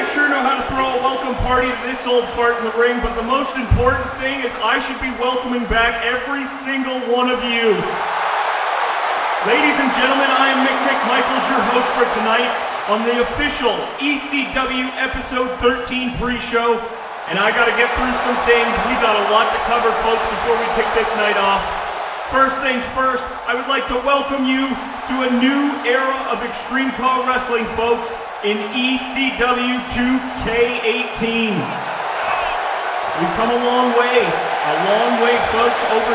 guys sure know how to throw a welcome party to this old fart in the ring, but the most important thing is I should be welcoming back every single one of you. Ladies and gentlemen, I am Mick Michaels, your host for tonight on the official ECW Episode 13 pre-show, and I gotta get through some things. We got a lot to cover, folks, before we kick this night off. First things first, I would like to welcome you to a new era of Extreme CAW Wrestling, folks, in ECW 2K18. We've come a long way, folks, over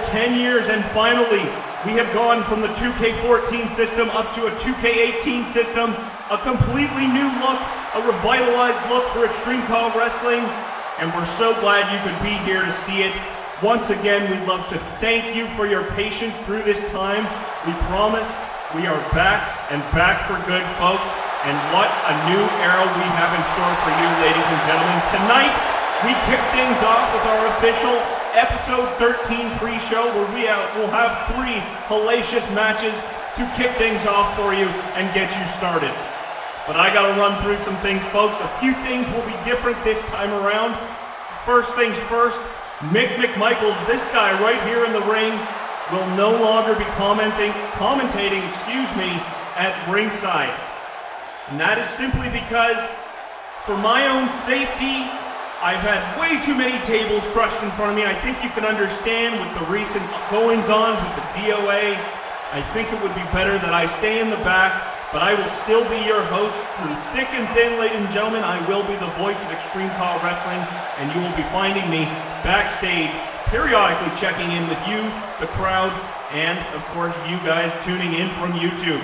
10 years, and finally, we have gone from the 2K14 system up to a 2K18 system, a completely new look, a revitalized look for Extreme CAW Wrestling, and we're so glad you could be here to see it. Once again, we'd love to thank you for your patience through this time. We promise we are back and back for good, folks, and what a new era we have in store for you, ladies and gentlemen. Tonight, we kick things off with our official Episode 13 pre-show, where we will have 3 hellacious matches to kick things off for you and get you started. But I gotta run through some things, folks. A few things will be different this time around. First things first, Mick Michaels, this guy right here in the ring, will no longer be commentating, at ringside. And that is simply because, for my own safety, I've had way too many tables crushed in front of me. I think you can understand with the recent goings-ons with the DOA. I think it would be better that I stay in the back, but I will still be your host through thick and thin, ladies and gentlemen. I will be the voice of Extreme CAW Wrestling, and you will be finding me backstage, periodically checking in with you, the crowd, and, of course, you guys tuning in from YouTube.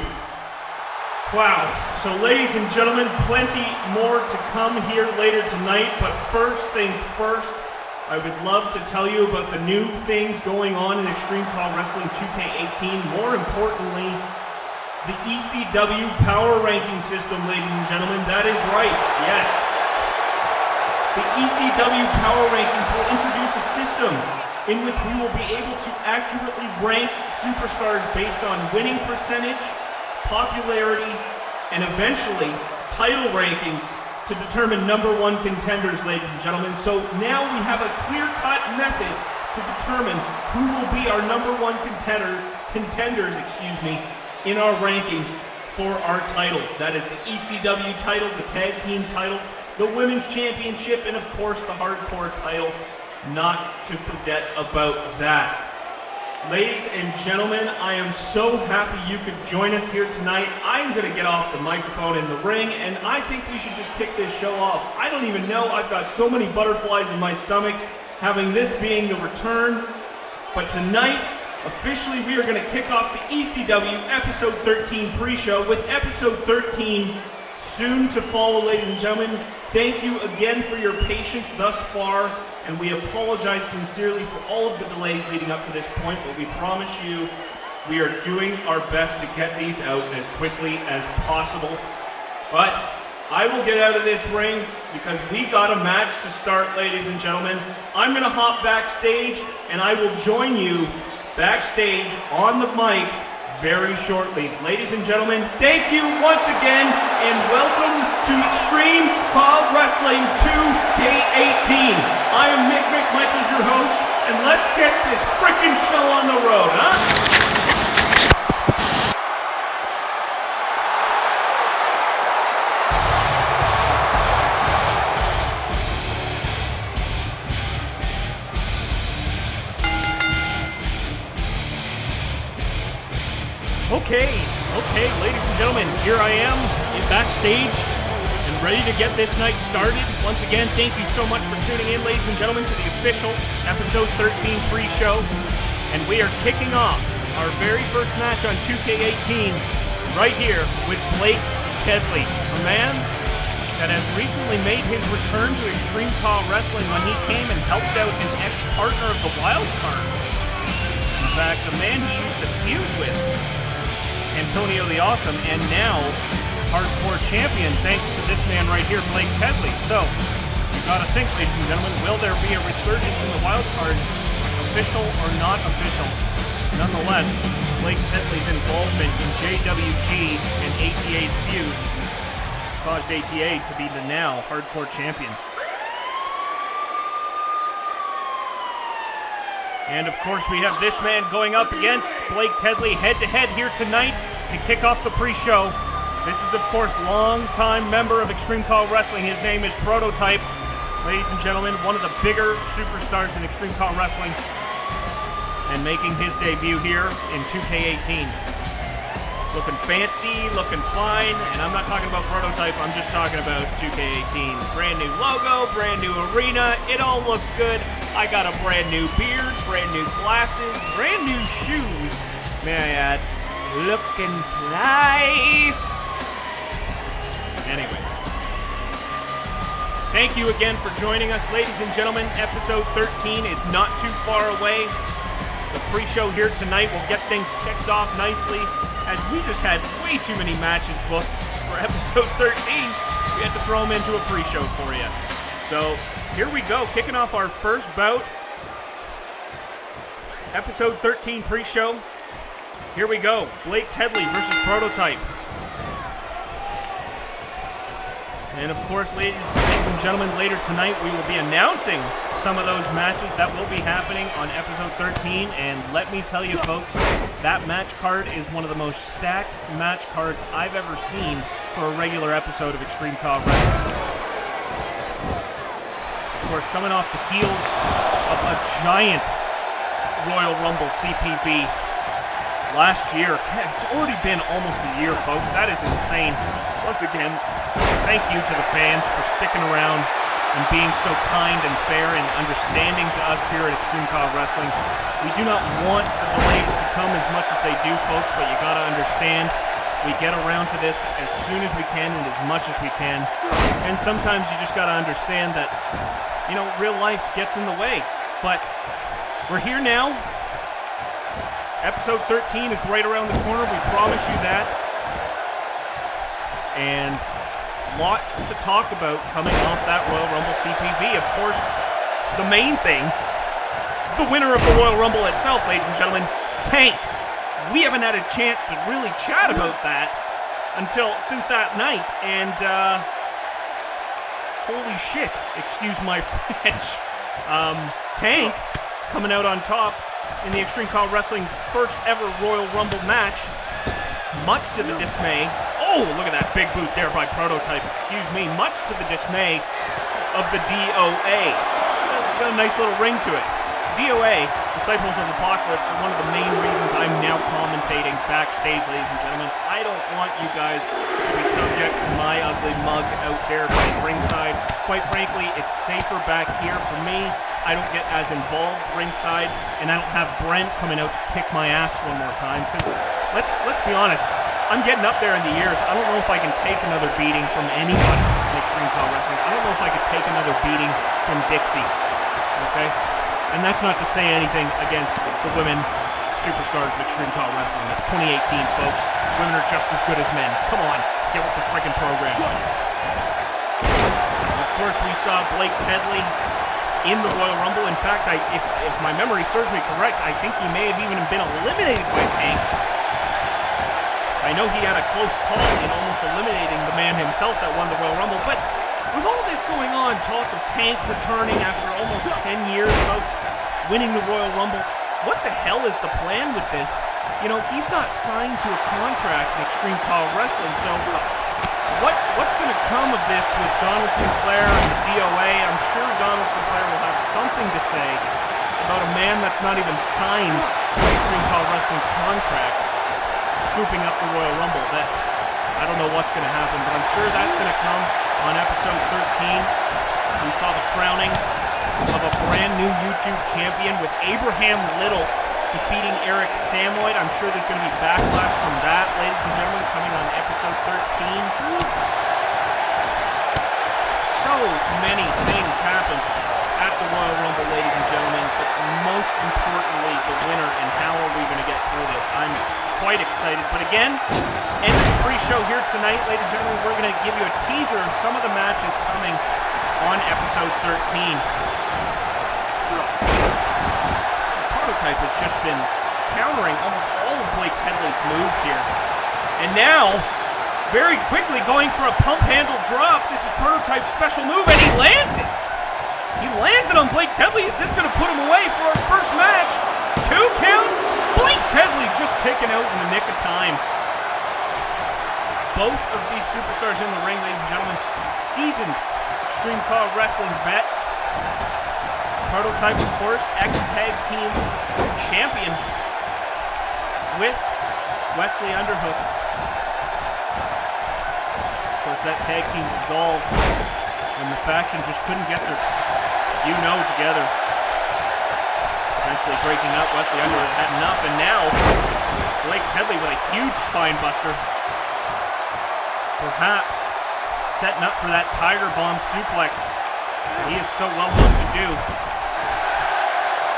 Wow, so ladies and gentlemen, plenty more to come here later tonight, but first things first, I would love to tell you about the new things going on in Extreme CAW Wrestling 2K18. More importantly, the ECW Power Ranking system, ladies and gentlemen. That is right, yes. The ECW Power Rankings will introduce a system in which we will be able to accurately rank superstars based on winning percentage, popularity, and eventually title rankings to determine #1 contenders, ladies and gentlemen. So now we have a clear-cut method to determine who will be our #1 contenders, in our rankings for our titles. That is the ECW title, the tag team titles, the women's championship, and of course the hardcore title. Not to forget about that. Ladies and gentlemen, I am so happy you could join us here tonight. I'm going to get off the microphone in the ring, and I think we should just kick this show off. I don't even know, I've got so many butterflies in my stomach, having this being the return. But tonight, officially, we are going to kick off the ECW Episode 13 pre-show with Episode 13 soon to follow, ladies and gentlemen. Thank you again for your patience thus far, and we apologize sincerely for all of the delays leading up to this point, but we promise you we are doing our best to get these out as quickly as possible. But I will get out of this ring because we got a match to start, ladies and gentlemen. I'm going to hop backstage, and I will join you backstage on the mic very shortly. Ladies and gentlemen, thank you once again, and welcome to Extreme CAW Wrestling 2K18. I am Mick Michaels, your host, and let's get this frickin' show on the road, huh? Okay, ladies and gentlemen, here I am in backstage and ready to get this night started. Once again, thank you so much for tuning in, ladies and gentlemen, to the official Episode 13 pre-show. And we are kicking off our very first match on 2K18 right here with Blake Tedley, a man that has recently made his return to Extreme CAW Wrestling when he came and helped out his ex-partner of the Wild Cards. In fact, a man he used to feud with, Antonio the Awesome, and now hardcore champion thanks to this man right here, Blake Tedley. So, you've got to think, ladies and gentlemen, will there be a resurgence in the Wild Cards, official or not official? Nonetheless, Blake Tedley's involvement in JWG and ATA's feud caused ATA to be the now hardcore champion. And of course we have this man going up against Blake Tedley head-to-head here tonight to kick off the pre-show. This is of course long-time member of Extreme CAW Wrestling. His name is Prototype. Ladies and gentlemen, one of the bigger superstars in Extreme CAW Wrestling, and making his debut here in 2K18. Looking fancy, looking fine, and I'm not talking about Prototype, I'm just talking about 2K18. Brand new logo, brand new arena, it all looks good. I got a brand new beard, brand new glasses, brand new shoes, may I add. Looking fly. Anyways. Thank you again for joining us, ladies and gentlemen. Episode 13 is not too far away. The pre-show here tonight will get things kicked off nicely, as we just had way too many matches booked for episode 13. We had to throw them into a pre-show for you. So here we go, kicking off our first bout. Episode 13 pre-show. Here we go, Blake Tedley versus Prototype. And of course, ladies and gentlemen, later tonight we will be announcing some of those matches that will be happening on episode 13. And let me tell you folks, that match card is one of the most stacked match cards I've ever seen for a regular episode of Extreme CAW Wrestling. Of course, coming off the heels of a giant Royal Rumble CPV last year. It's already been almost a year, folks. That is insane. Once again, thank you to the fans for sticking around and being so kind and fair and understanding to us here at Extreme CAW Wrestling. We do not want the delays to come as much as they do, folks, but you gotta understand, we get around to this as soon as we can and as much as we can. And sometimes you just gotta understand that, you know, real life gets in the way. But we're here now. Episode 13 is right around the corner, we promise you that. And lots to talk about coming off that Royal Rumble CPV. Of course, the main thing, the winner of the Royal Rumble itself, ladies and gentlemen, Tank. We haven't had a chance to really chat about that since that night, and holy shit, excuse my French. Tank coming out on top in the Extreme CAW Wrestling first ever Royal Rumble match, much to the dismay. Oh, look at that big boot there by Prototype, excuse me. Much to the dismay of the DOA. It's got a nice little ring to it. DOA, Disciples of Apocalypse, are one of the main reasons I'm now commentating backstage, ladies and gentlemen. I don't want you guys to be subject to my ugly mug out there by ringside. Quite frankly, it's safer back here for me. I don't get as involved ringside, and I don't have Brent coming out to kick my ass one more time, because let's be honest, I'm getting up there in the years. I don't know if I can take another beating from anybody in Extreme CAW Wrestling. I don't know if I could take another beating from Dixie, okay? And that's not to say anything against the women superstars of Extreme CAW Wrestling. That's 2018, folks. Women are just as good as men. Come on, get with the freaking program. Of course, we saw Blake Tedley in the Royal Rumble. In fact, if my memory serves me correct, I think he may have even been eliminated by Tank. I know he had a close call in almost eliminating the man himself that won the Royal Rumble, but with all this going on, talk of Tank returning after almost 10 years, folks, winning the Royal Rumble, what the hell is the plan with this? You know, he's not signed to a contract in Extreme CAW Wrestling, so what's going to come of this with Donald Sinclair and the DOA? I'm sure Donald Sinclair will have something to say about a man that's not even signed to an Extreme CAW Wrestling contract scooping up the Royal Rumble. That I don't know what's going to happen, but I'm sure that's going to come on episode 13. We saw the crowning of a brand new YouTube champion with Abraham Little defeating Eric Samoid. I'm sure there's going to be backlash from that, ladies and gentlemen, coming on episode 13. So many things happened at the Royal Rumble, ladies and gentlemen, but most importantly, the winner, and how are we going to get through this? I'm quite excited, but again, end of the pre-show here tonight, ladies and gentlemen. We're going to give you a teaser of some of the matches coming on episode 13. Prototype has just been countering almost all of Blake Tedley's moves here, and now very quickly going for a pump handle drop. This is Prototype's special move, and he lands it. He lands it on Blake Tedley. Is this going to put him away for our first match? 2 count. Blake Tedley just kicking out in the nick of time. Both of these superstars in the ring, ladies and gentlemen, seasoned Extreme CAW Wrestling vets. Prototype, of course, ex-tag team champion with Wesley Underhook. Of course, that tag team dissolved when the faction just couldn't get their together. Eventually breaking up, Wesley Underhook had enough, and now Blake Tedley with a huge spine buster. Perhaps setting up for that Tiger Bomb suplex he is so well known to do.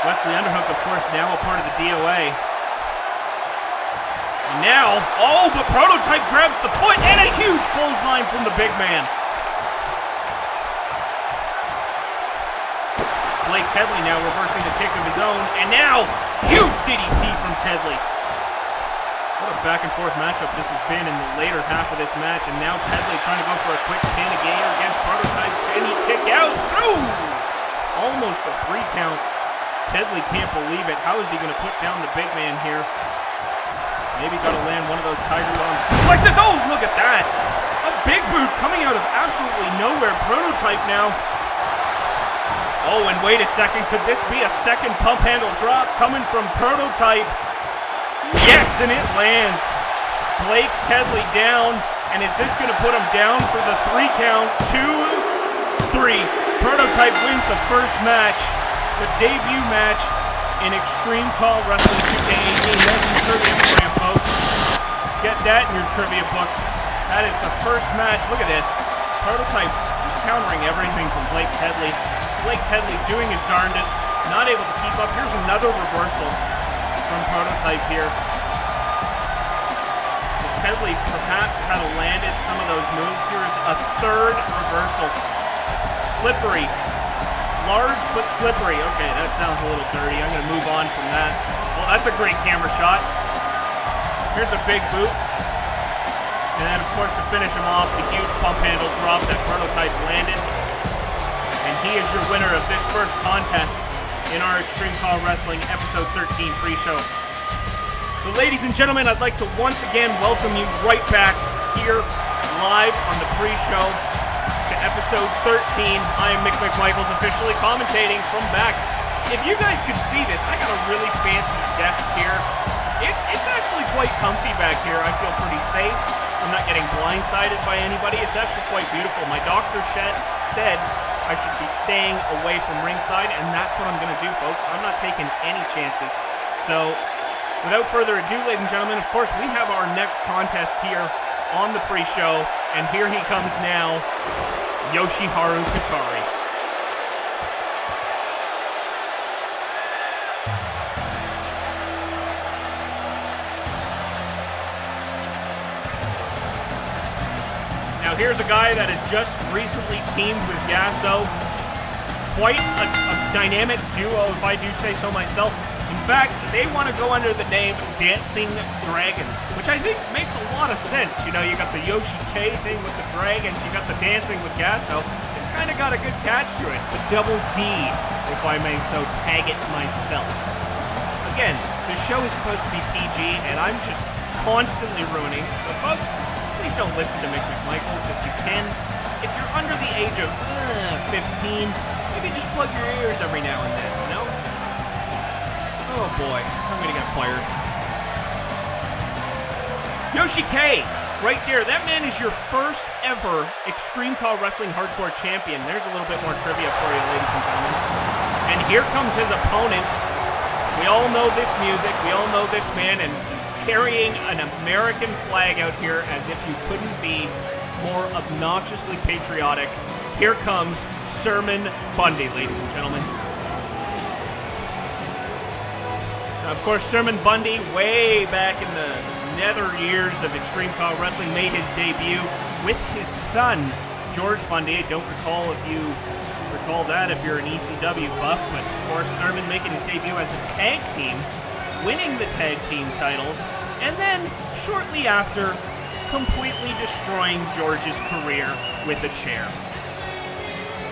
Wesley Underhook, of course, now a part of the DOA. And now, but Prototype grabs the foot, and a huge clothesline from the big man. Blake Tedley now reversing the kick of his own, and now, huge DDT from Tedley. What a back and forth matchup this has been in the later half of this match, and now Tedley trying to go for a quick pin again against Prototype. Can he kick out? Through! Almost a 3 count. Tedley can't believe it. How is he going to put down the big man here? Maybe got to land one of those Tiger Bomb suplexes. Oh, look at that! A big boot coming out of absolutely nowhere. Prototype now. Oh, and wait a second. Could this be a second pump handle drop coming from Prototype? Yes, and it lands. Blake Tedley down. And is this going to put him down for the 3 count? 2, 3. Prototype wins the first match. The debut match in Extreme CAW Wrestling 2K18. There's some trivia for you, folks. Get that in your trivia books. That is the first match. Look at this. Prototype just countering everything from Blake Tedley. Blake Tedley doing his darndest. Not able to keep up. Here's another reversal from Prototype here. If Tedley perhaps had landed some of those moves. Here is a third reversal. Slippery. Large but slippery. Okay, that sounds a little dirty. I'm going to move on from that. Well, that's a great camera shot. Here's a big boot. And then, of course, to finish him off, the huge pump handle drop that Prototype landed. And he is your winner of this first contest in our Extreme CAW Wrestling Episode 13 pre-show. So, ladies and gentlemen, I'd like to once again welcome you right back here live on the pre-show to episode 13. I am Mick McMichaels, officially commentating from back. If you guys could see this, I got a really fancy desk here. It's actually quite comfy back here. I feel pretty safe. I'm not getting blindsided by anybody. It's actually quite beautiful. My doctor said I should be staying away from ringside, and that's what I'm going to do, folks. I'm not taking any chances. So, without further ado, ladies and gentlemen, of course, we have our next contest here on the pre-show, and here he comes now, Yoshiharu Katari. Now here's a guy that has just recently teamed with Gasso. Quite a dynamic duo, if I do say so myself. In fact, they want to go under the name Dancing Dragons, which I think makes a lot of sense. You know, you got the Yoshi K thing with the dragons, you got the dancing with Gasso. It's kind of got a good catch to it. The double D, if I may so tag it myself. Again, the show is supposed to be PG, and I'm just constantly ruining it. So, folks, please don't listen to Mick McMichaels if you can. If you're under the age of 15, maybe just plug your ears every now and then, you know? Oh boy, I'm gonna get fired. Yoshi K, right there. That man is your first ever Extreme CAW Wrestling Hardcore Champion. There's a little bit more trivia for you, ladies and gentlemen. And here comes his opponent. We all know this music, we all know this man, and he's carrying an American flag out here as if you couldn't be more obnoxiously patriotic. Here comes Sermon Bundy, ladies and gentlemen. Of course, Sermon Bundy, way back in the nether years of Extreme CAW Wrestling, made his debut with his son, George Bundy. I don't recall if you recall that if you're an ECW buff, but of course, Sermon making his debut as a tag team, winning the tag team titles, and then shortly after, completely destroying George's career with a chair.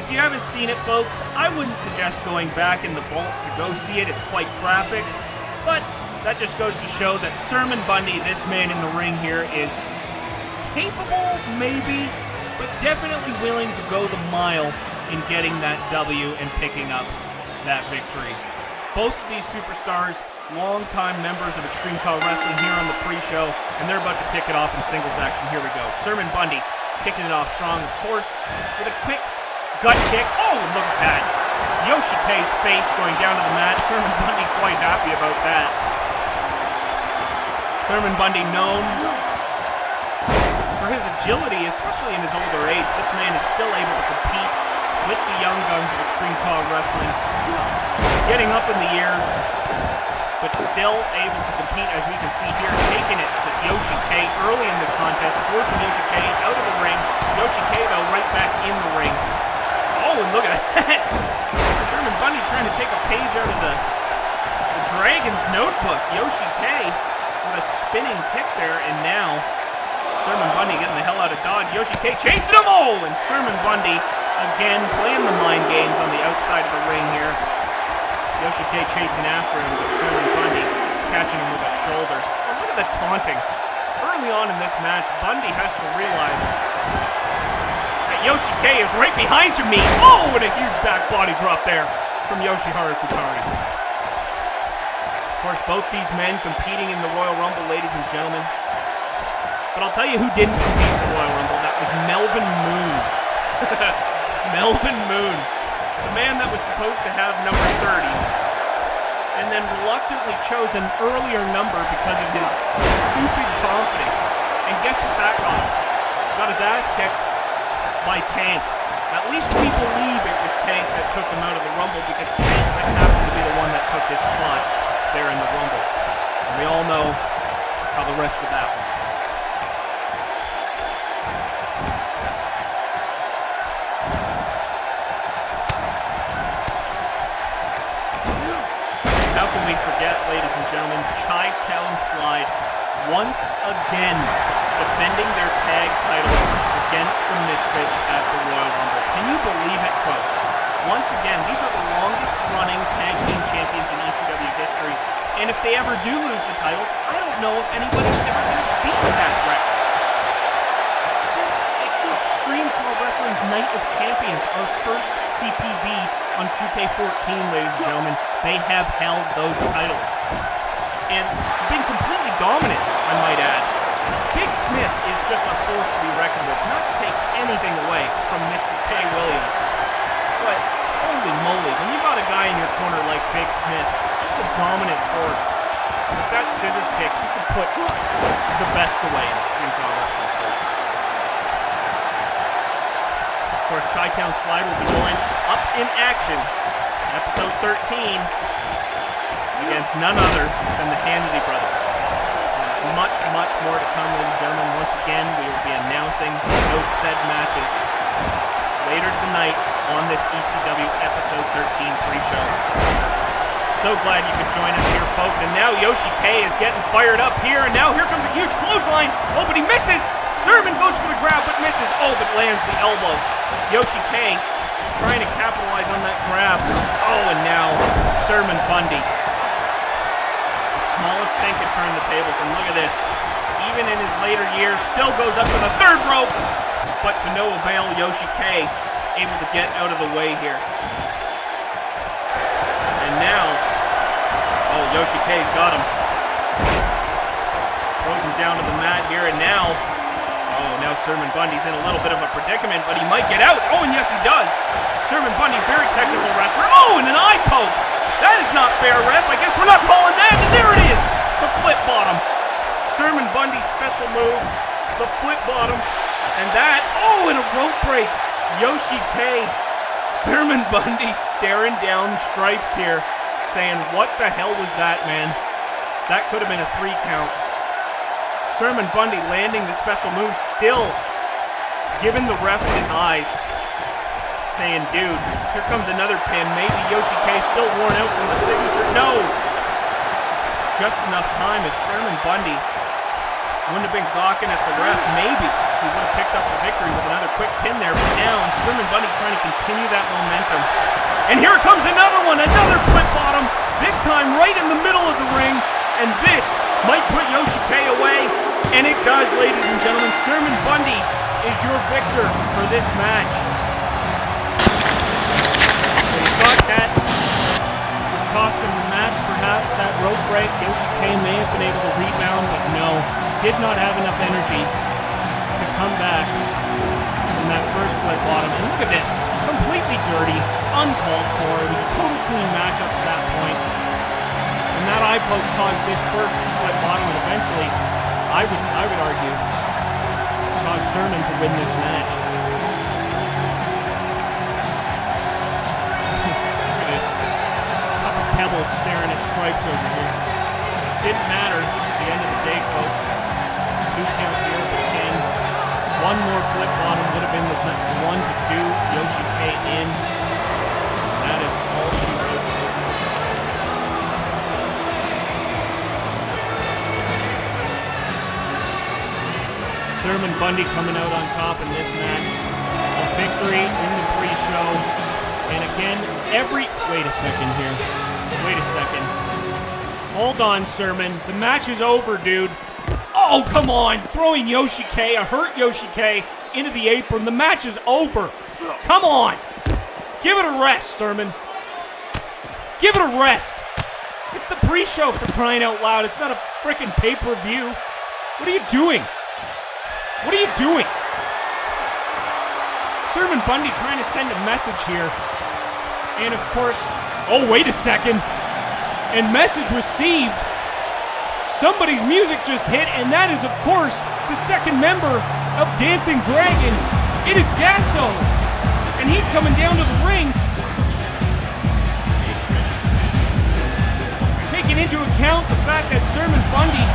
If you haven't seen it, folks, I wouldn't suggest going back in the vaults to go see it. It's quite graphic, but that just goes to show that Sermon Bundy, this man in the ring here, is capable, maybe, but definitely willing to go the mile in getting that W and picking up that victory. Both of these superstars, longtime members of Extreme CAW Wrestling here on the pre-show, and they're about to kick it off in singles action. Here we go. Sermon Bundy kicking it off strong, of course, with a quick gut kick. Oh, look at that. Yoshike's face going down to the mat. Sermon Bundy quite happy about that. Sermon Bundy known for his agility, especially in his older age. This man is still able to compete with the young guns of Extreme CAW Wrestling. Getting up in the years, but still able to compete, as we can see here, taking it to Yoshike early in this contest, forcing Yoshike out of the ring. Yoshike, though, right back in the ring. Oh, and look at that! Sermon Bundy trying to take a page out of the Dragon's notebook. Yoshike with a spinning kick there, and now Sermon Bundy getting the hell out of dodge. Yoshike chasing him! Oh, and Sermon Bundy again playing the mind games on the outside of the ring here. Yoshike chasing after him, but Sermon Bundy catching him with a shoulder. Oh, look at the taunting. Early on in this match, Bundy has to realize Yoshike is right behind you, me. Oh, and a huge back body drop there from Yoshiharu Kutari. Of course, both these men competing in the Royal Rumble, ladies and gentlemen. But I'll tell you who didn't compete in the Royal Rumble. That was Melvin Moon. Melvin Moon. The man that was supposed to have number 30. And then reluctantly chose an earlier number because of his stupid confidence. And guess what that got him? Got his ass kicked by Tank. At least we believe it was Tank that took him out of the Rumble, because Tank just happened to be the one that took his spot there in the Rumble. And we all know how the rest of that went. How can we forget, ladies and gentlemen, Chi-Town Slide once again defending their tag titles against the Misfits at the Royal Rumble. Can you believe it, folks? Once again, these are the longest running tag team champions in ECW history, and if they ever do lose the titles, I don't know if anybody's ever going to beat that record. Since Extreme CAW Wrestling's Night of Champions, our first CPV on 2K14, ladies and gentlemen, they have held those titles. And been completely dominant, I might add. Big Smith is just a force to be reckoned with, not to take anything away from Mr. Tay Williams. But holy moly, when you got a guy in your corner like Big Smith, just a dominant force, with that scissors kick, he could put the best away in Extreme CAW Wrestling, folks. Of course, Chi-Town Slide will be going up in action, episode 13, against none other than the Hannity Brothers. Much, much more to come, ladies and gentlemen. Once again, we will be announcing those said matches later tonight on this ECW Episode 13 pre-show. So glad you could join us here, folks. And now Yoshike is getting fired up here. And now here comes a huge clothesline. Oh, but he misses. Sermon goes for the grab, but misses. Oh, but lands the elbow. Yoshike trying to capitalize on that grab. Oh, and now Sermon Bundy. Smallest thing could turn the tables, and look at this. Even in his later years, still goes up to the third rope, but to no avail. Yoshike able to get out of the way here. And now, oh, Yoshike's got him. Throws him down to the mat here, and now, oh, now Sermon Bundy's in a little bit of a predicament, but he might get out. Oh, and yes, he does. Sermon Bundy, very technical wrestler. Oh, and an eye poke. That is not fair, ref. I guess we're not calling that. And there it is. The flip bottom. Sermon Bundy's special move. The flip bottom. And that. Oh, and a rope break. Yoshike. Sermon Bundy staring down Stripes here, saying, what the hell was that, man? That could have been a 3 count. Sermon Bundy landing the special move, still giving the ref his eyes, saying, dude, here comes another pin. Maybe Yoshike's still worn out from the signature. No! Just enough time if Sermon Bundy Wouldn't have been gawking at the ref, maybe. He would have picked up the victory with another quick pin there, but now Sermon Bundy trying to continue that momentum. And here comes another one, another flip bottom, this time right in the middle of the ring, and this might put Yoshike away, and it does, ladies and gentlemen. Sermon Bundy is your victor for this match. So he thought that would cost him the match, perhaps, that rope break. Yoshike may have been able to rebound, but no, did not have enough energy to come back from that first flip bottom. And look at this, completely dirty, uncalled for. It was a total clean matchup to that point. And that eye poke caused this first flip bottom, and eventually, I would argue, caused Sermon to win this match. Look at this, couple pebbles staring at stripes over here. Didn't matter at the end of the day, folks. 2 count here, but again, one more flip bottom would have been the one to do Yoshike in. That is all she wrote, folks. Sermon Bundy coming out on top in this match. A victory in the pre-show. And again, wait a second here. Wait a second. Hold on, Sermon. The match is over, dude. Oh, come on. Throwing Yoshike, a hurt Yoshike, into the apron. The match is over. Come on. Give it a rest, Sermon. Give it a rest. It's the pre-show, for crying out loud. It's not a freaking pay-per-view. What are you doing? What are you doing? Sermon Bundy trying to send a message here. And of course, oh, wait a second. And message received. Somebody's music just hit, and that is, of course, the second member of Dancing Dragon. It is Gasso. And he's coming down to the ring. Taking into account the fact that Sermon Bundy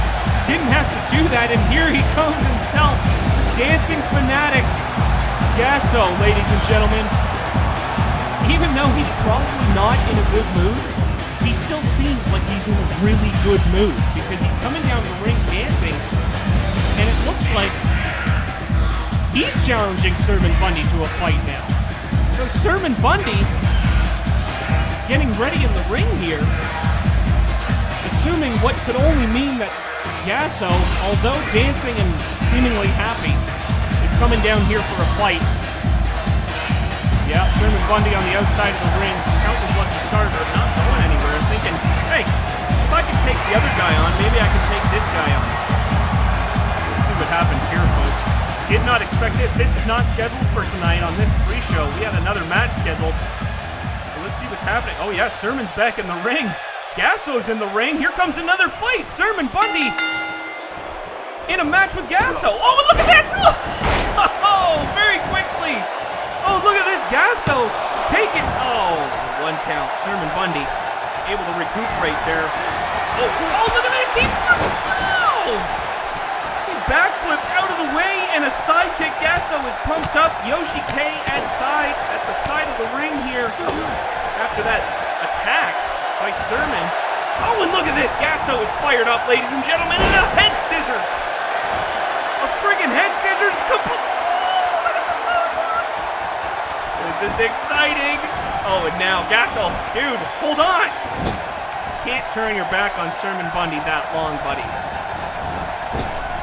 didn't have to do that, and here he comes himself. Dancing fanatic Gasso, ladies and gentlemen. Even though he's probably not in a good mood, he still seems like he's in a really good mood because he's coming down the ring dancing, and it looks like he's challenging Sermon Bundy to a fight now. So Sermon Bundy getting ready in the ring here, assuming what could only mean that Gasso, although dancing and seemingly happy, is coming down here for a fight. Yeah, Sermon Bundy on the outside of the ring. Countless lucky stars are not going anywhere. Thinking, hey, if I can take the other guy on, maybe I can take this guy on. Let's see what happens here, folks. Did not expect this. This is not scheduled for tonight on this pre-show. We had another match scheduled. So let's see what's happening. Oh yeah, Sermon's back in the ring. Gasso's in the ring. Here comes another fight. Sermon Bundy in a match with Gasso. Oh, and look at this! Oh, very quickly. Oh, look at this. Gasso taking. Oh, 1 count. Sermon Bundy able to recuperate there. Oh, look at this. He backflipped out of the way, and a sidekick. Gasso is pumped up. Yoshike at the side of the ring here after that attack by Sermon. Oh, and look at this. Gasso is fired up, ladies and gentlemen, and a head scissors. A friggin' head scissors. Oh, look at the moonwalk. This is exciting. Oh, and now Gasso, dude, hold on. Can't turn your back on Sermon Bundy that long, buddy.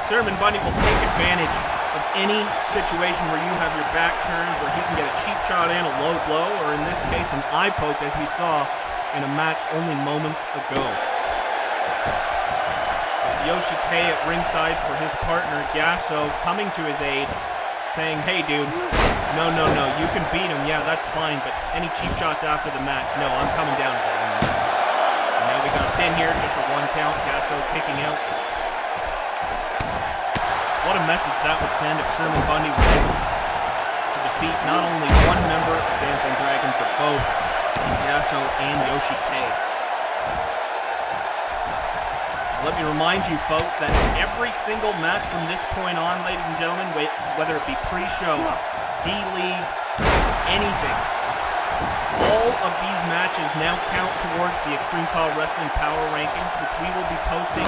Sermon Bundy will take advantage of any situation where you have your back turned, where he can get a cheap shot in, a low blow, or in this case, an eye poke, as we saw in a match only moments ago. Yoshike at ringside for his partner, Gasso, coming to his aid, saying, hey, dude, no, you can beat him, yeah, that's fine, but any cheap shots after the match, no, I'm coming down to the ring. And now we got a pin here, just a 1 count, Gasso kicking out. What a message that would send if Sermon Bundy was able to defeat not only one member of Dancing Dragon, but both Gasso and Yoshike. Let me remind you, folks, that every single match from this point on, ladies and gentlemen, whether it be pre-show, D-League, anything, all of these matches now count towards the Extreme CAW Wrestling Power Rankings, which we will be posting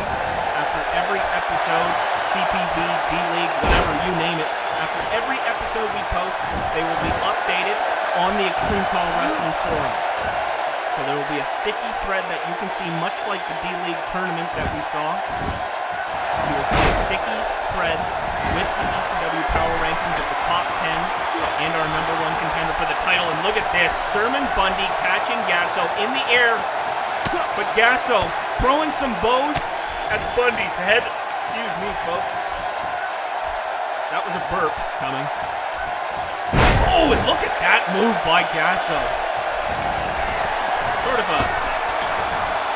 after every episode, CPV, D-League, whatever, you name it. After every episode we post, they will be updated on the Extreme CAW Wrestling forums. So there will be a sticky thread that you can see, much like the D-League tournament that we saw. You will see a sticky thread with the ECW Power Rankings of the top 10 and our #1 contender for the title. And look at this, Sermon Bundy catching Gasso in the air, but Gasso throwing some bows at Bundy's head. Excuse me, folks. That was a burp coming. Oh, and look at that move by Gasso. Sort of a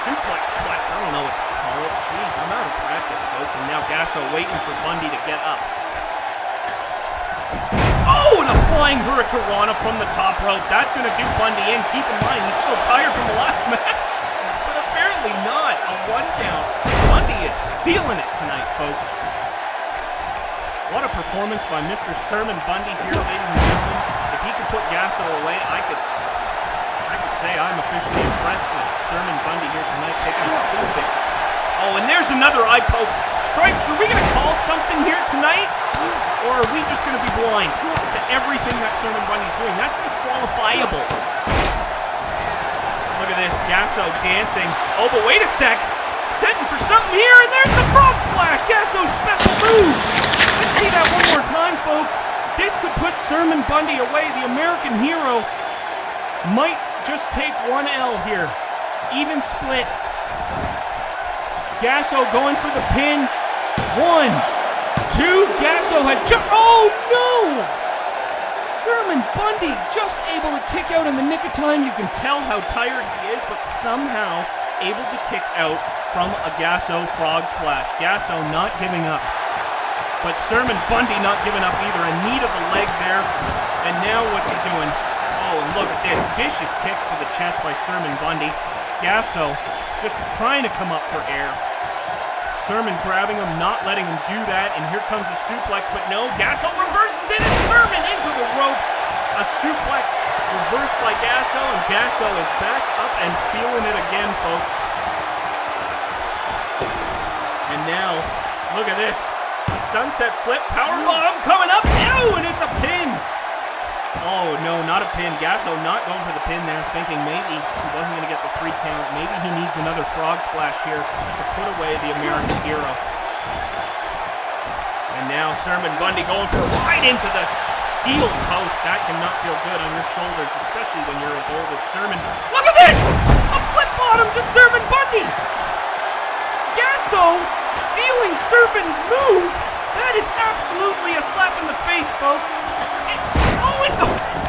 suplex plex, I don't know what to call it. Jeez, I'm out of practice, folks. And now Gasso waiting for Bundy to get up. Oh, and a flying hurricanrana from the top rope. That's going to do Bundy in. Keep in mind, he's still tired from the last match. But apparently not. A 1 count. Bundy is feeling it tonight, folks. What a performance by Mr. Sermon Bundy here, ladies and gentlemen. If he could put Gasso away, I could say I'm officially impressed with Sermon Bundy here tonight, picking up 2 victories. Oh, and there's another eye poke. Stripes, are we going to call something here tonight? Or are we just going to be blind to everything that Sermon Bundy's doing? That's disqualifiable. Look at this, Gasso dancing. Oh, but wait a sec. Setting for something here, and there's the frog splash. Gasso's special move. Let's see that one more time, folks. This could put Sermon Bundy away. The American hero might just take 1 L here. Even split. Gasso going for the pin. 1, 2. Gasso has just... Oh, no! Sermon Bundy just able to kick out in the nick of time. You can tell how tired he is, but somehow able to kick out from a Gasso frog splash. Gasso not giving up. But Sermon Bundy not giving up either. A knee to the leg there. And now what's he doing? Oh, and look at this. Vicious kicks to the chest by Sermon Bundy. Gasso just trying to come up for air. Sermon grabbing him, not letting him do that. And here comes a suplex, but no. Gasso reverses it, and Sermon into the ropes. A suplex reversed by Gasso, and Gasso is back up and feeling it again, folks. And now, look at this. The sunset flip, powerbomb coming up. Ew, and it's a pin. Oh, no, not a pin. Gasso not going for the pin there, thinking maybe he wasn't going to get the 3 count. Maybe he needs another frog splash here to put away the American hero. And now Sermon Bundy going for right into the steel post. That cannot feel good on your shoulders, especially when you're as old as Sermon. Look at this! A flip bottom to Sermon Bundy! Gasso stealing Sermon's move. That is absolutely a slap in the face, folks. And going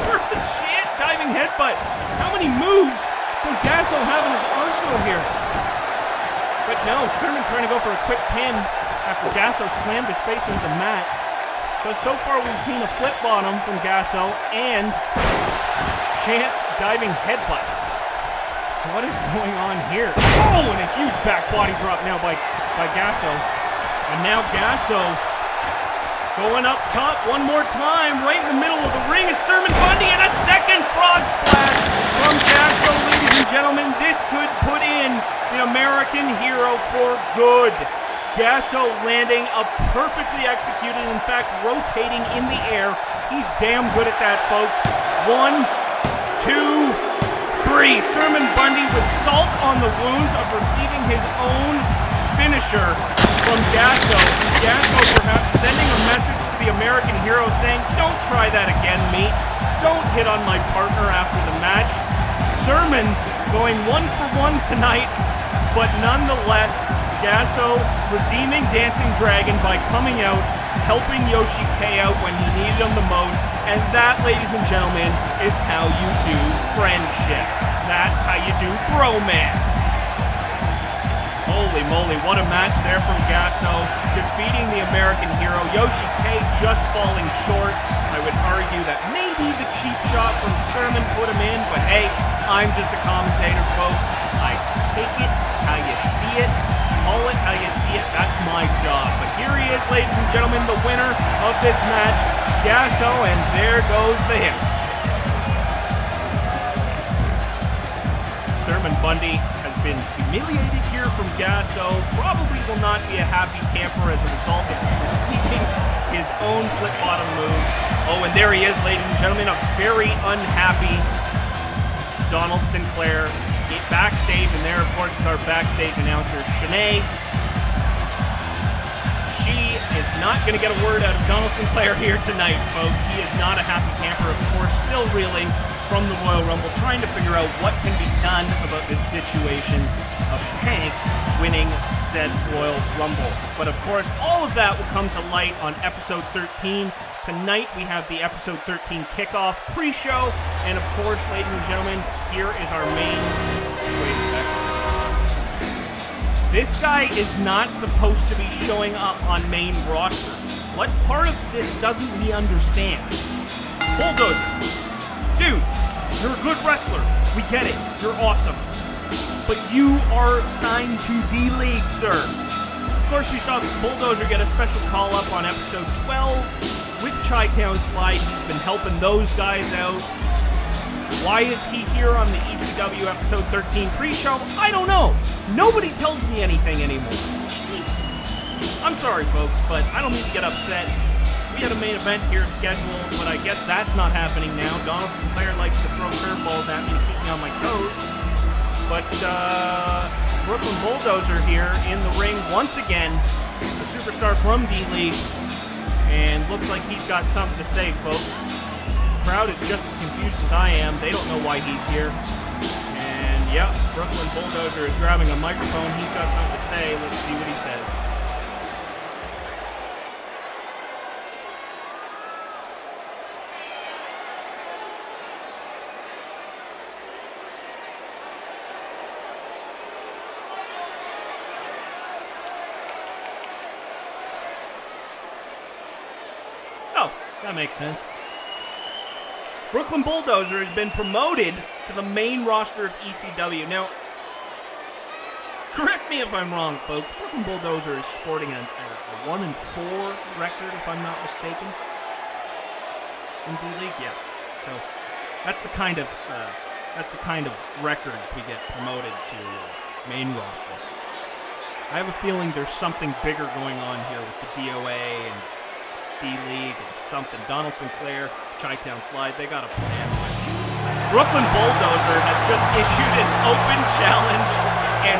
for a shit diving headbutt. How many moves does Gasso have in his arsenal here? But no, Sermon trying to go for a quick pin after Gasso slammed his face into the mat. So far we've seen a flip bottom from Gasso and Chance diving headbutt. What is going on here? Oh, and a huge back body drop now by Gasso. And now Gasso going up top one more time. Right in the middle of the ring is Sermon Bundy, and a second frog splash from Gasso, ladies and gentlemen. This could put in the American hero for good. Gasso landing a perfectly executed, in fact, rotating in the air. He's damn good at that, folks. 1, 2, 3. Sermon Bundy with salt on the wounds of receiving his own finisher from Gasso. Gasso perhaps sending a message to the American hero saying, don't try that again, mate. Don't hit on my partner after the match. Sermon going 1 for 1 tonight, but nonetheless, Gasso redeeming Dancing Dragon by coming out, helping Yoshi-K out when he needed him the most. And that, ladies and gentlemen, is how you do friendship. That's how you do bromance. Holy moly, what a match there from Gasso, defeating the American hero. Yoshi-K just falling short. I would argue that maybe the cheap shot from Sermon put him in, but hey, I'm just a commentator, folks. I take it how you see it, call it how you see it, that's my job. But here he is, ladies and gentlemen, the winner of this match, Gasso, and there goes the hips. Sermon Bundy has been humiliated here from Gasso. Probably will not be a happy camper as a result of receiving his own flip bottom move. Oh, and there he is, ladies and gentlemen, a very unhappy Donald Sinclair backstage, and there, of course, is our backstage announcer, Shanae. She is not going to get a word out of Donald Sinclair here tonight, folks. He is not a happy camper, of course, still reeling from the Royal Rumble, trying to figure out what can be done about this situation of Tank winning said Royal Rumble. But of course, all of that will come to light on episode 13. Tonight we have the episode 13 kickoff pre-show, and of course, ladies and gentlemen, here is our main... Wait a second. This guy is not supposed to be showing up on main roster. What part of this doesn't he understand? Bulldozer. Dude, you're a good wrestler. We get it. You're awesome. But you are signed to D-League, sir. Of course, we saw Bulldozer get a special call-up on episode 12 with Chi-Town Slide. He's been helping those guys out. Why is he here on the ECW episode 13 pre-show? I don't know. Nobody tells me anything anymore. I'm sorry, folks, but I don't need to get upset. We had a main event here scheduled, but I guess that's not happening now. Donald Sinclair likes to throw curveballs at me to keep me on my toes. But Brooklyn Bulldozer here in the ring once again, the superstar from D-League, and looks like he's got something to say, folks. The crowd is just as confused as I am. They don't know why he's here. And yeah, Brooklyn Bulldozer is grabbing a microphone. He's got something to say. Let's see what he says. Oh, that makes sense. Brooklyn Bulldozer has been promoted to the main roster of ECW. Now, correct me if I'm wrong, folks. Brooklyn Bulldozer is sporting a 1-4 record, if I'm not mistaken, in D-League. Yeah. So that's the kind of records we get promoted to main roster. I have a feeling there's something bigger going on here with the DOA and D-League and something. Donald Sinclair, Chi-Town Slide, they got a plan. Brooklyn Bulldozer has just issued an open challenge, and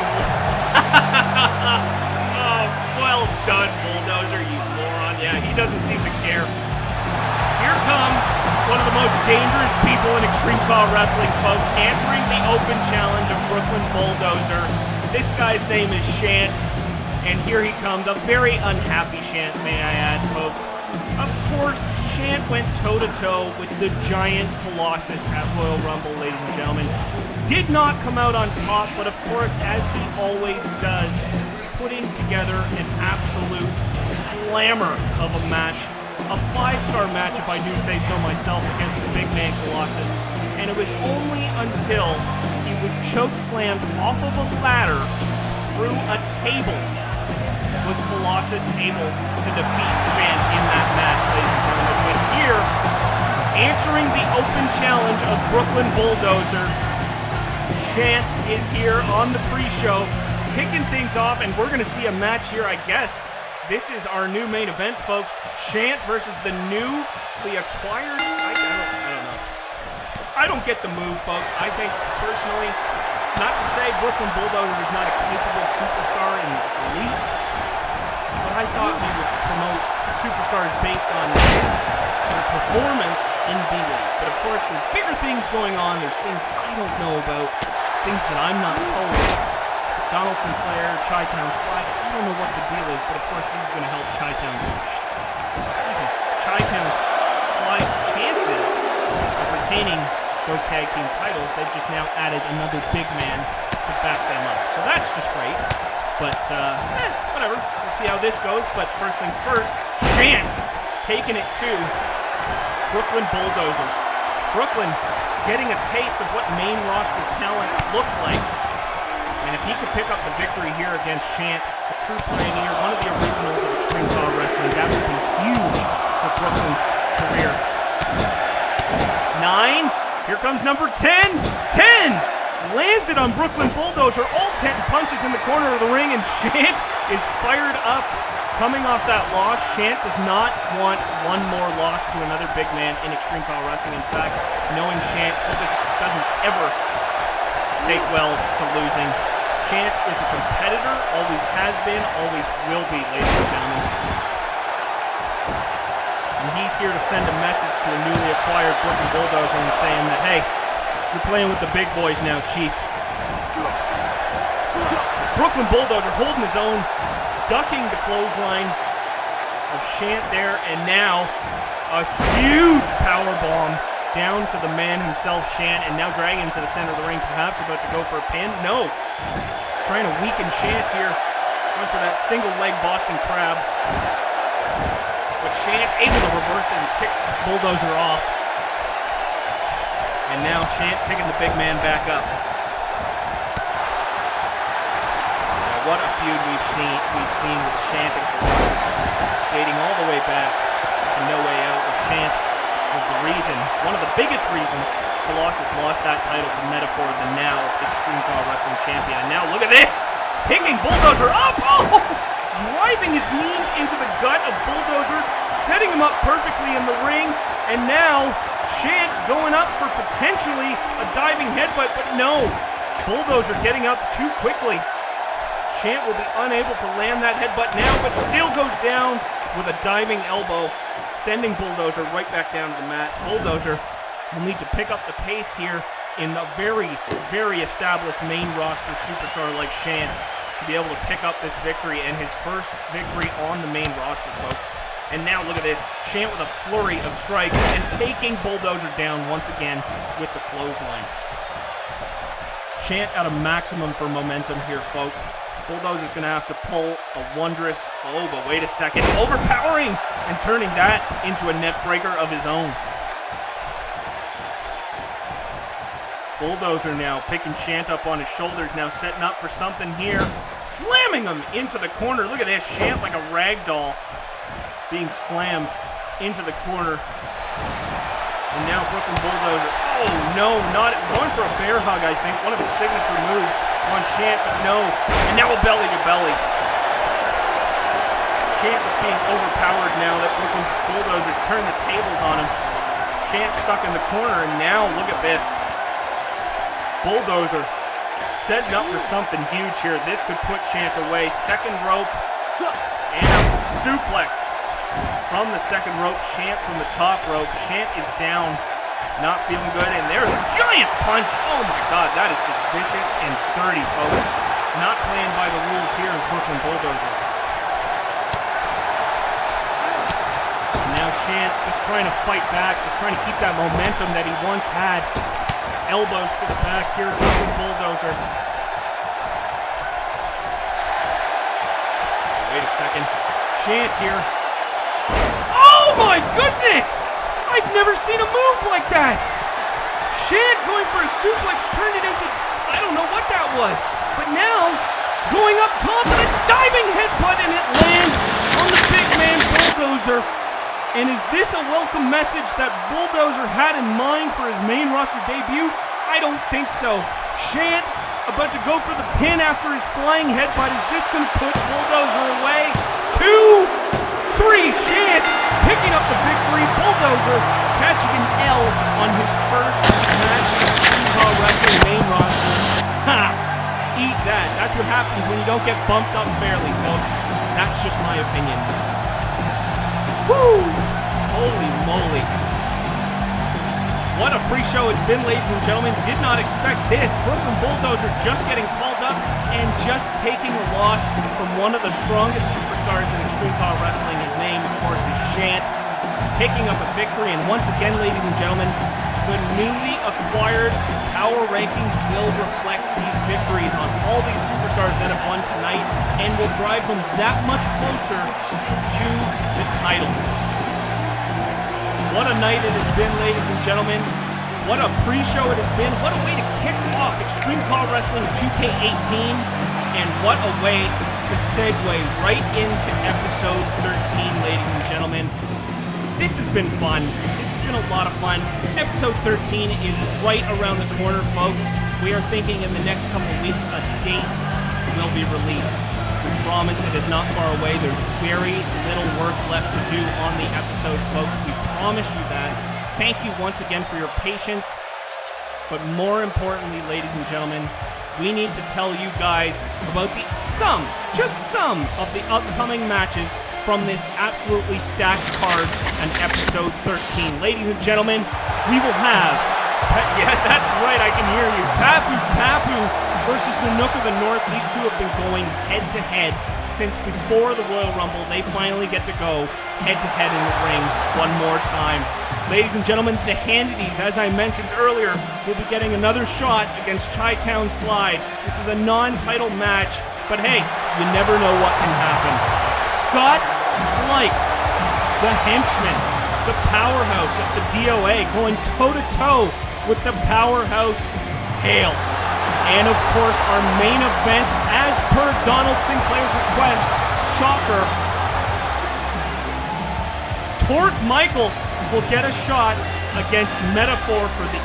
oh, well done, Bulldozer, you moron. Yeah, he doesn't seem to care. Here comes one of the most dangerous people in Extreme CAW Wrestling, folks, answering the open challenge of Brooklyn Bulldozer. This guy's name is Shant, and here he comes, a very unhappy Shant, may I add, folks. Of course, Shant went toe-to-toe with the giant Colossus at Royal Rumble, ladies and gentlemen. Did not come out on top, but of course, as he always does, putting together an absolute slammer of a match. A 5-star match, if I do say so myself, against the big man Colossus. And it was only until he was choke slammed off of a ladder through a table was Colossus able to defeat Shant in that match, ladies and gentlemen. But here, answering the open challenge of Brooklyn Bulldozer, Shant is here on the pre-show, kicking things off, and we're going to see a match here, I guess. This is our new main event, folks. Shant versus the newly acquired... I don't know. I don't get the move, folks. I think, personally, not to say Brooklyn Bulldozer is not a capable superstar in the least, but I thought we would promote superstars based on their performance in D-League. But of course, there's bigger things going on. There's things I don't know about, things that I'm not told. Donald Sinclair, Chi-Town Slide, I don't know what the deal is, but of course this is going to help Chi-Town Slide's chances of retaining those tag team titles. They've just now added another big man to back them up. So that's just great. But, whatever. We'll see how this goes. But first things first, Shant taking it to Brooklyn Bulldozer. Brooklyn getting a taste of what main roster talent looks like. And if he could pick up the victory here against Shant, a true pioneer, one of the originals of Extreme CAW Wrestling, that would be huge for Brooklyn's career. 9. Here comes number 10. 10. lands it on Brooklyn Bulldozer, all 10 punches in the corner of the ring, and Shant is fired up. Coming off that loss, Shant does not want one more loss to another big man in Extreme CAW Wrestling. In fact, knowing Shant, Focus doesn't ever take well to losing. Shant is a competitor, always has been, always will be, ladies and gentlemen. And he's here to send a message to a newly acquired Brooklyn Bulldozer and saying that, hey, you're playing with the big boys now, Chief. Brooklyn Bulldozer holding his own, ducking the clothesline of Shant there, and now a huge power bomb down to the man himself, Shant, and now dragging him to the center of the ring, perhaps about to go for a pin. No, trying to weaken Shant here, going for that single leg Boston Crab. But Shant able to reverse it and kick Bulldozer off. And now Shant picking the big man back up. What a feud we've seen with Shant and Colossus, dating all the way back to No Way Out, where Shant was the reason, one of the biggest reasons, Colossus lost that title to Metaphor, the now Extreme CAW Wrestling Champion. And now look at this, picking Bulldozer up, driving his knees into the gut of Bulldozer, setting him up perfectly in the ring, and now Shant going up for potentially a diving headbutt, but no, Bulldozer getting up too quickly. Shant will be unable to land that headbutt now, but still goes down with a diving elbow, sending Bulldozer right back down to the mat. Bulldozer will need to pick up the pace here in a very, very established main roster superstar like Shant to be able to pick up this victory, and his first victory on the main roster, folks. And now look at this, Shant with a flurry of strikes and taking Bulldozer down once again with the clothesline. Shant at a maximum for momentum here, folks. Bulldozer's going to have to pull a wondrous, oh, but wait a second, overpowering and turning that into a net breaker of his own. Bulldozer now picking Shant up on his shoulders, now setting up for something here, slamming him into the corner. Look at this, Shant like a rag doll being slammed into the corner. And now Brooklyn Bulldozer, oh no, not going for a bear hug, I think, one of his signature moves on Shant, but no, and now a belly to belly. Shant just being overpowered now that Brooklyn Bulldozer turned the tables on him. Shant stuck in the corner, and now look at this. Bulldozer setting up for something huge here. This could put Shant away. Second rope, and a suplex from the second rope. Shant from the top rope. Shant is down, not feeling good, and there's a giant punch. Oh my God, that is just vicious and dirty, folks. Not playing by the rules here is Brooklyn Bulldozer. Now Shant just trying to fight back, just trying to keep that momentum that he once had. Elbows to the back here, Brooklyn Bulldozer. Wait a second. Shant here. Oh my goodness! I've never seen a move like that! Shant going for a suplex, turned it into, I don't know what that was. But now, going up top and a diving headbutt, and it lands on the big man Bulldozer. And is this a welcome message that Bulldozer had in mind for his main roster debut? I don't think so. Shant about to go for the pin after his flying headbutt. Is this going to put Bulldozer away? 2, 3, Shant picking up the victory. Bulldozer catching an L on his first match in Extreme CAW Wrestling main roster. Ha! Eat that. That's what happens when you don't get bumped up fairly, folks. That's just my opinion. Woo! Holy moly. What a pre-show it's been, ladies and gentlemen. Did not expect this. Brooklyn Bulldozer just getting called up and just taking a loss from one of the strongest superstars in Extreme CAW Wrestling. His name, of course, is Shant. Picking up a victory, and once again, ladies and gentlemen, the newly acquired Power Rankings will reflect these victories on all these superstars that have won tonight and will drive them that much closer to the title. What a night it has been, ladies and gentlemen. What a pre-show it has been. What a way to kick off Extreme CAW Wrestling 2K18. And what a way to segue right into episode 13, ladies and gentlemen. this has been fun. This has been a lot of fun. Episode 13 is right around the corner, folks. We are thinking in the next couple weeks a date will be released. We promise it is not far away. There's very little work left to do on the episode, folks. We promise you that. Thank you once again for your patience. But more importantly, ladies and gentlemen, we need to tell you guys about just some of the upcoming matches from this absolutely stacked card and episode 13. Ladies and gentlemen, we will have, yeah, that's right, I can hear you, Papu versus Nanook of the North. These two have been going head-to-head since before the Royal Rumble. They finally get to go head-to-head in the ring one more time. Ladies and gentlemen, the Handities, as I mentioned earlier, will be getting another shot against Chi-Town Slide. This is a non-title match, but hey, you never know what can happen. Scott Slike, the henchman, the powerhouse of the DOA, going toe-to-toe with the powerhouse Hale. And of course, our main event, as per Donald Sinclair's request, shocker, Torque Michaels will get a shot against Metaphor for the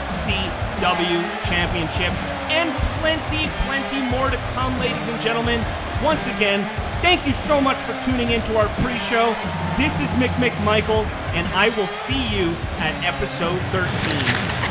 ECW Championship. And plenty more to come, ladies and gentlemen. Once again, thank you so much for tuning into our pre-show. This is Mick Michaels, and I will see you at episode 13.